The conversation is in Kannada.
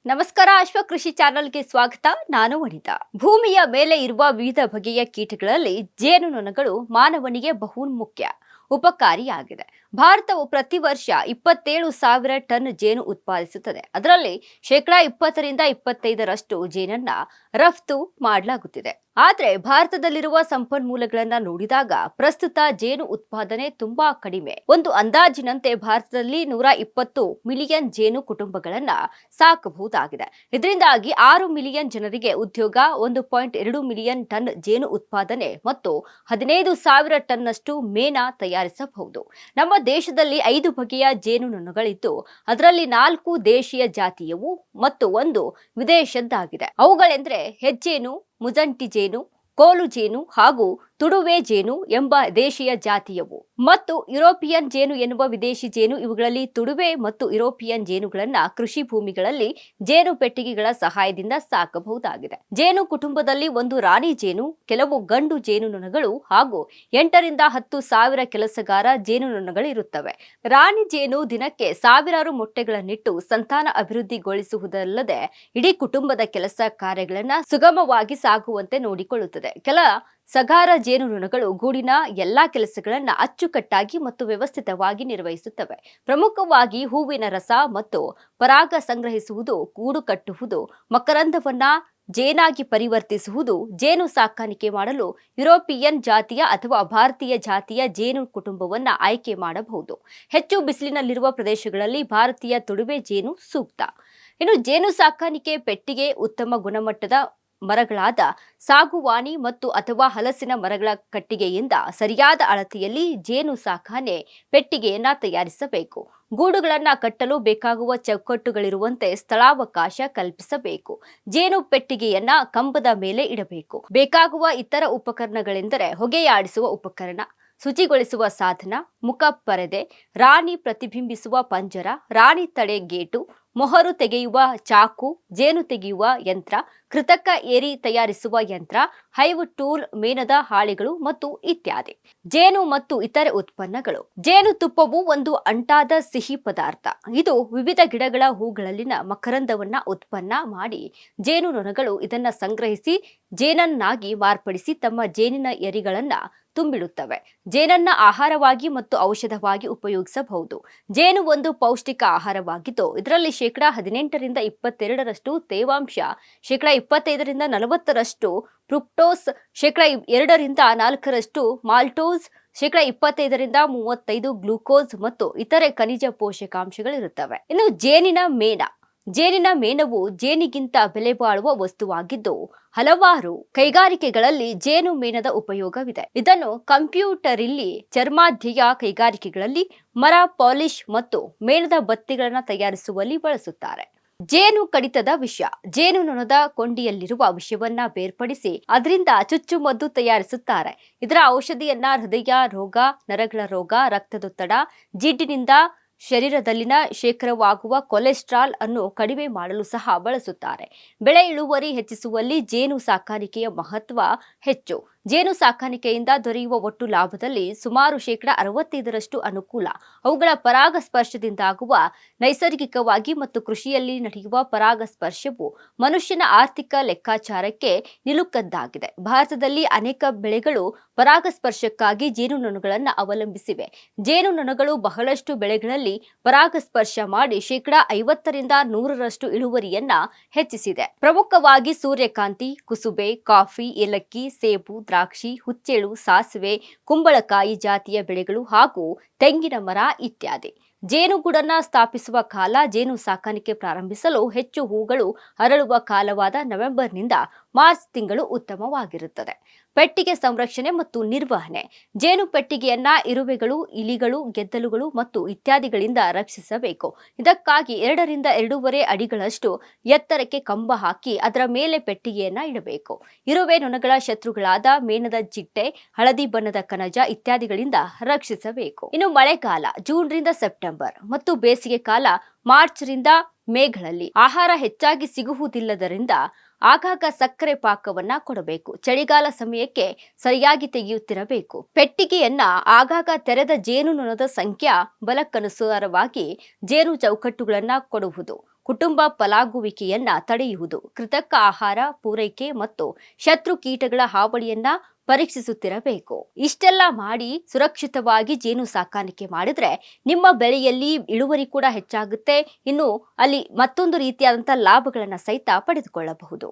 ನಮಸ್ಕಾರ ಅಶ್ವ ಕೃಷಿ ಚಾನೆಲ್ಗೆ ಸ್ವಾಗತ. ನಾನು ವನಿತಾ. ಭೂಮಿಯ ಮೇಲೆ ಇರುವ ವಿವಿಧ ಬಗೆಯ ಕೀಟಗಳಲ್ಲಿ ಜೇನುನೊಣಗಳು ಮಾನವನಿಗೆ ಬಹುಮುಖ್ಯ ಉಪಕಾರಿಯಾಗಿದೆ. ಭಾರತವು ಪ್ರತಿ ವರ್ಷ 27,000 ಟನ್ ಜೇನು ಉತ್ಪಾದಿಸುತ್ತದೆ. ಅದರಲ್ಲಿ 20% 25% ಜೇನನ್ನ ರಫ್ತು ಮಾಡಲಾಗುತ್ತಿದೆ. ಆದರೆ ಭಾರತದಲ್ಲಿರುವ ಸಂಪನ್ಮೂಲಗಳನ್ನ ನೋಡಿದಾಗ ಪ್ರಸ್ತುತ ಜೇನು ಉತ್ಪಾದನೆ ತುಂಬಾ ಕಡಿಮೆ. ಒಂದು ಅಂದಾಜಿನಂತೆ ಭಾರತದಲ್ಲಿ 120 ಮಿಲಿಯನ್ ಜೇನು ಕುಟುಂಬಗಳನ್ನ ಸಾಕಬಹುದಾಗಿದೆ. ಇದರಿಂದಾಗಿ 6 ಮಿಲಿಯನ್ ಜನರಿಗೆ ಉದ್ಯೋಗ, 1.2 ಮಿಲಿಯನ್ ಟನ್ ಜೇನು ಉತ್ಪಾದನೆ ಮತ್ತು 15,000 ಟನ್ನಷ್ಟು ಮೇಣ ತಯಾರಿಸಬಹುದು. ನಮ್ಮ ದೇಶದಲ್ಲಿ 5 ಬಗೆಯ ಜೇನುನೊಣಗಳಿದ್ದು ಅದರಲ್ಲಿ 4 ದೇಶೀಯ ಜಾತಿಯವು ಮತ್ತು 1 ವಿದೇಶದ್ದಾಗಿದೆ. ಅವುಗಳೆಂದರೆ ಹೆಜ್ಜೇನು, ಮುಜಂಟಿ ಜೇನು, ಕೋಲು ಜೇನು ಹಾಗೂ ತುಡುವೆ ಜೇನು ಎಂಬ ದೇಶೀಯ ಜಾತಿಯವು ಮತ್ತು ಯುರೋಪಿಯನ್ ಜೇನು ಎನ್ನುವ ವಿದೇಶಿ ಜೇನು. ಇವುಗಳಲ್ಲಿ ತುಡುವೆ ಮತ್ತು ಯುರೋಪಿಯನ್ ಜೇನುಗಳನ್ನ ಕೃಷಿ ಭೂಮಿಗಳಲ್ಲಿ ಜೇನು ಪೆಟ್ಟಿಗೆಗಳ ಸಹಾಯದಿಂದ ಸಾಕಬಹುದಾಗಿದೆ. ಜೇನು ಕುಟುಂಬದಲ್ಲಿ ಒಂದು ರಾಣಿ ಜೇನು, ಕೆಲವು ಗಂಡು ಜೇನುನೊಣಗಳು ಹಾಗೂ 8 ರಿಂದ 10 ಸಾವಿರ ಕೆಲಸಗಾರ ಜೇನುನೊಣಗಳು ಇರುತ್ತವೆ. ರಾಣಿ ಜೇನು ದಿನಕ್ಕೆ ಸಾವಿರಾರು ಮೊಟ್ಟೆಗಳನ್ನಿಟ್ಟು ಸಂತಾನ ಅಭಿವೃದ್ಧಿಗೊಳಿಸುವುದಲ್ಲದೆ ಇಡೀ ಕುಟುಂಬದ ಕೆಲಸ ಕಾರ್ಯಗಳನ್ನ ಸುಗಮವಾಗಿ ಸಾಗುವಂತೆ ನೋಡಿಕೊಳ್ಳುತ್ತದೆ. ಕೆಲ ಸಗಾರ ಜೇನುನೊಣಗಳು ಗೂಡಿನ ಎಲ್ಲಾ ಕೆಲಸಗಳನ್ನ ಅಚ್ಚುಕಟ್ಟಾಗಿ ಮತ್ತು ವ್ಯವಸ್ಥಿತವಾಗಿ ನಿರ್ವಹಿಸುತ್ತವೆ. ಪ್ರಮುಖವಾಗಿ ಹೂವಿನ ರಸ ಮತ್ತು ಪರಾಗ ಸಂಗ್ರಹಿಸುವುದು, ಗೂಡು ಕಟ್ಟುವುದು, ಮಕರಂದವನ್ನ ಜೇನಾಗಿ ಪರಿವರ್ತಿಸುವುದು. ಜೇನು ಸಾಕಾಣಿಕೆ ಮಾಡಲು ಯುರೋಪಿಯನ್ ಜಾತಿಯ ಅಥವಾ ಭಾರತೀಯ ಜಾತಿಯ ಜೇನು ಕುಟುಂಬವನ್ನ ಆಯ್ಕೆ ಮಾಡಬಹುದು. ಹೆಚ್ಚು ಬಿಸಿಲಿನಲ್ಲಿರುವ ಪ್ರದೇಶಗಳಲ್ಲಿ ಭಾರತೀಯ ತುಡುವೆ ಜೇನು ಸೂಕ್ತ. ಇನ್ನು ಜೇನು ಸಾಕಾಣಿಕೆ ಪೆಟ್ಟಿಗೆ ಉತ್ತಮ ಗುಣಮಟ್ಟದ ಮರಗಳಾದ ಸಾಗುವಾನಿ ಮತ್ತು ಅಥವಾ ಹಲಸಿನ ಮರಗಳ ಕಟ್ಟಿಗೆಯಿಂದ ಸರಿಯಾದ ಅಳತೆಯಲ್ಲಿ ಜೇನು ಸಾಕಣೆ ಪೆಟ್ಟಿಗೆಯನ್ನ ತಯಾರಿಸಬೇಕು. ಗೂಡುಗಳನ್ನ ಕಟ್ಟಲು ಬೇಕಾಗುವ ಚೌಕಟ್ಟುಗಳಿರುವಂತೆ ಸ್ಥಳಾವಕಾಶ ಕಲ್ಪಿಸಬೇಕು. ಜೇನು ಪೆಟ್ಟಿಗೆಯನ್ನ ಕಂಬದ ಮೇಲೆ ಇಡಬೇಕು. ಬೇಕಾಗುವ ಇತರ ಉಪಕರಣಗಳೆಂದರೆ ಹೊಗೆಯಾಡಿಸುವ ಉಪಕರಣ, ಶುಚಿಗೊಳಿಸುವ ಸಾಧನ, ಮುಖ ಪರದೆ, ರಾಣಿ ಪ್ರತಿಬಿಂಬಿಸುವ ಪಂಜರ, ರಾಣಿ ತಡೆ ಗೇಟು, ಮೊಹರು ತೆಗೆಯುವ ಚಾಕು, ಜೇನು ತೆಗೆಯುವ ಯಂತ್ರ, ಕೃತಕ ಏರಿ ತಯಾರಿಸುವ ಯಂತ್ರ, ಹೈವ್ ಟೂಲ್, ಮೇಣದ ಹಾಳೆಗಳು ಮತ್ತು ಇತ್ಯಾದಿ. ಜೇನು ಮತ್ತು ಇತರೆ ಉತ್ಪನ್ನಗಳು. ಜೇನು ತುಪ್ಪವು ಒಂದು ಅಂಟಾದ ಸಿಹಿ ಪದಾರ್ಥ. ಇದು ವಿವಿಧ ಗಿಡಗಳ ಹೂಗಳಲ್ಲಿನ ಮಕರಂದವನ್ನ ಉತ್ಪನ್ನ ಮಾಡಿ ಜೇನುನೊಣಗಳು ಇದನ್ನ ಸಂಗ್ರಹಿಸಿ ಜೇನನ್ನಾಗಿ ಮಾರ್ಪಡಿಸಿ ತಮ್ಮ ಜೇನಿನ ಎರಿಗಳನ್ನ ತುಂಬಿಡುತ್ತವೆ. ಜೇನನ್ನ ಆಹಾರವಾಗಿ ಮತ್ತು ಔಷಧವಾಗಿ ಉಪಯೋಗಿಸಬಹುದು. ಜೇನು ಒಂದು ಪೌಷ್ಟಿಕ ಆಹಾರವಾಗಿದ್ದು ಇದರಲ್ಲಿ 18% ರಿಂದ 22% ತೇವಾಂಶ, 25% ರಿಂದ 40% ಫ್ರುಕ್ಟೋಸ್, 2 ರಿಂದ 4% ಮಾಲ್ಟೋಸ್, 25% ರಿಂದ 35% ಗ್ಲೂಕೋಸ್ ಮತ್ತು ಇತರೆ ಖನಿಜ ಪೋಷಕಾಂಶಗಳಿರುತ್ತವೆ. ಇನ್ನು ಜೇನಿನ ಮೇಣ. ಜೇನಿನ ಮೇಣವು ಜೇನಿಗಿಂತ ಬೆಲೆ ಬಾಳುವ ವಸ್ತುವಾಗಿದ್ದು ಹಲವಾರು ಕೈಗಾರಿಕೆಗಳಲ್ಲಿ ಜೇನು ಮೇಣದ ಉಪಯೋಗವಿದೆ. ಇದನ್ನು ಕಂಪ್ಯೂಟರಿಲ್ಲಿ, ಚರ್ಮಾಧ್ಯಯ ಕೈಗಾರಿಕೆಗಳಲ್ಲಿ, ಮರ ಪಾಲಿಶ್ ಮತ್ತು ಮೇಣದ ಬತ್ತಿಗಳನ್ನು ತಯಾರಿಸುವಲ್ಲಿ ಬಳಸುತ್ತಾರೆ. ಜೇನು ಕಡಿತದ ವಿಷ. ಜೇನುನೊಣದ ಕೊಂಡಿಯಲ್ಲಿರುವ ವಿಷವನ್ನ ಬೇರ್ಪಡಿಸಿ ಅದರಿಂದ ಚುಚ್ಚುಮದ್ದು ತಯಾರಿಸುತ್ತಾರೆ. ಇದರ ಔಷಧಿಯನ್ನ ಹೃದಯ ರೋಗ, ನರಗಳ ರೋಗ, ರಕ್ತದೊತ್ತಡ, ಜಿಡ್ಡಿನಿಂದ ಶರೀರದಲ್ಲಿನ ಶೇಖರವಾಗುವ ಕೊಲೆಸ್ಟ್ರಾಲ್ ಅನ್ನು ಕಡಿಮೆ ಮಾಡಲು ಸಹ ಬಳಸುತ್ತಾರೆ. ಬೆಳೆ ಇಳುವರಿ ಹೆಚ್ಚಿಸುವಲ್ಲಿ ಜೇನು ಸಾಕಾಣಿಕೆಯ ಮಹತ್ವ ಹೆಚ್ಚು. ಜೇನು ಸಾಕಾಣಿಕೆಯಿಂದ ದೊರೆಯುವ ಒಟ್ಟು ಲಾಭದಲ್ಲಿ ಸುಮಾರು 65% ಅನುಕೂಲ ಅವುಗಳ ಪರಾಗಸ್ಪರ್ಶದಿಂದಾಗುವ. ನೈಸರ್ಗಿಕವಾಗಿ ಮತ್ತು ಕೃಷಿಯಲ್ಲಿ ನಡೆಯುವ ಪರಾಗಸ್ಪರ್ಶವು ಮನುಷ್ಯನ ಆರ್ಥಿಕ ಲೆಕ್ಕಾಚಾರಕ್ಕೆ ನಿಲುಕದ್ದಾಗಿದೆ. ಭಾರತದಲ್ಲಿ ಅನೇಕ ಬೆಳೆಗಳು ಪರಾಗಸ್ಪರ್ಶಕ್ಕಾಗಿ ಜೇನುನೊಣಗಳನ್ನು ಅವಲಂಬಿಸಿವೆ. ಜೇನುನೊಣಗಳು ಬಹಳಷ್ಟು ಬೆಳೆಗಳಲ್ಲಿ ಪರಾಗಸ್ಪರ್ಶ ಮಾಡಿ 50% ರಿಂದ 100% ಇಳುವರಿಯನ್ನ ಹೆಚ್ಚಿಸಿದೆ. ಪ್ರಮುಖವಾಗಿ ಸೂರ್ಯಕಾಂತಿ, ಕುಸುಬೆ, ಕಾಫಿ, ಏಲಕ್ಕಿ, ಸೇಬು, ದ್ರಾಕ್ಷಿ, ಹುಚ್ಚೆಳು, ಸಾಸಿವೆ, ಕುಂಬಳಕಾಯಿ ಜಾತಿಯ ಬೆಳೆಗಳು ಹಾಗೂ ತೆಂಗಿನ ಮರ ಇತ್ಯಾದಿ. ಜೇನುಗೂಡನ್ನ ಸ್ಥಾಪಿಸುವ ಕಾಲ. ಜೇನು ಸಾಕಾಣಿಕೆ ಪ್ರಾರಂಭಿಸಲು ಹೆಚ್ಚು ಹೂಗಳು ಅರಳುವ ಕಾಲವಾದ ನವೆಂಬರ್ನಿಂದ ಮಾರ್ಚ್ ತಿಂಗಳು ಉತ್ತಮವಾಗಿರುತ್ತದೆ. ಪೆಟ್ಟಿಗೆ ಸಂರಕ್ಷಣೆ ಮತ್ತು ನಿರ್ವಹಣೆ. ಜೇನು ಪೆಟ್ಟಿಗೆಯನ್ನ ಇರುವೆಗಳು, ಇಲಿಗಳು, ಗೆದ್ದಲುಗಳು ಮತ್ತು ಇತ್ಯಾದಿಗಳಿಂದ ರಕ್ಷಿಸಬೇಕು. ಇದಕ್ಕಾಗಿ 2 ರಿಂದ 2.5 ಅಡಿಗಳಷ್ಟು ಎತ್ತರಕ್ಕೆ ಕಂಬ ಹಾಕಿ ಅದರ ಮೇಲೆ ಪೆಟ್ಟಿಗೆಯನ್ನ ಇಡಬೇಕು. ಇರುವೆ ನೊಣಗಳ ಶತ್ರುಗಳಾದ ಮೇಣದ ಚಿಟ್ಟೆ, ಹಳದಿ ಬಣ್ಣದ ಕಣಜ ಇತ್ಯಾದಿಗಳಿಂದ ರಕ್ಷಿಸಬೇಕು. ಇನ್ನು ಮಳೆಗಾಲ ಜೂನ್ ರಿಂದ ಸೆಪ್ಟೆಂಬರ್ ಮತ್ತು ಬೇಸಿಗೆ ಕಾಲ ಮಾರ್ಚ್ ರಿಂದ ಮೇಗಳಲ್ಲಿ. ಆಹಾರ ಹೆಚ್ಚಾಗಿ ಸಿಗುವುದಿಲ್ಲದರಿಂದ ಆಗಾಗ ಸಕ್ಕರೆ ಪಾಕವನ್ನ ಕೊಡಬೇಕು. ಚಳಿಗಾಲ ಸಮಯಕ್ಕೆ ಸರಿಯಾಗಿ ತೆಗೆಯುತ್ತಿರಬೇಕು. ಪೆಟ್ಟಿಗೆಯನ್ನ ಆಗಾಗ ತೆರೆದ ಜೇನುನೊಣದ ಸಂಖ್ಯಾ ಬಲಕ್ಕನುಸಾರವಾಗಿ ಜೇನು ಚೌಕಟ್ಟುಗಳನ್ನ ಕೊಡುವುದು. ಕುಟುಂಬ ಫಲಾಗುವಿಕೆಯನ್ನ ತಡೆಯುವುದು, ಕೃತಕ ಆಹಾರ ಪೂರೈಕೆ ಮತ್ತು ಶತ್ರು ಕೀಟಗಳ ಹಾವಳಿಯನ್ನ ಪರೀಕ್ಷಿಸುತ್ತಿರಬೇಕು. ಇಷ್ಟೆಲ್ಲ ಮಾಡಿ ಸುರಕ್ಷಿತವಾಗಿ ಜೇನು ಸಾಕಾಣಿಕೆ ಮಾಡಿದ್ರೆ ನಿಮ್ಮ ಬೆಳೆಯಲ್ಲಿ ಇಳುವರಿ ಕೂಡ ಹೆಚ್ಚಾಗುತ್ತೆ. ಇನ್ನು ಅಲ್ಲಿ ಮತ್ತೊಂದು ರೀತಿಯಾದಂತಹ ಲಾಭಗಳನ್ನ ಸಹಿತ ಪಡೆದುಕೊಳ್ಳಬಹುದು.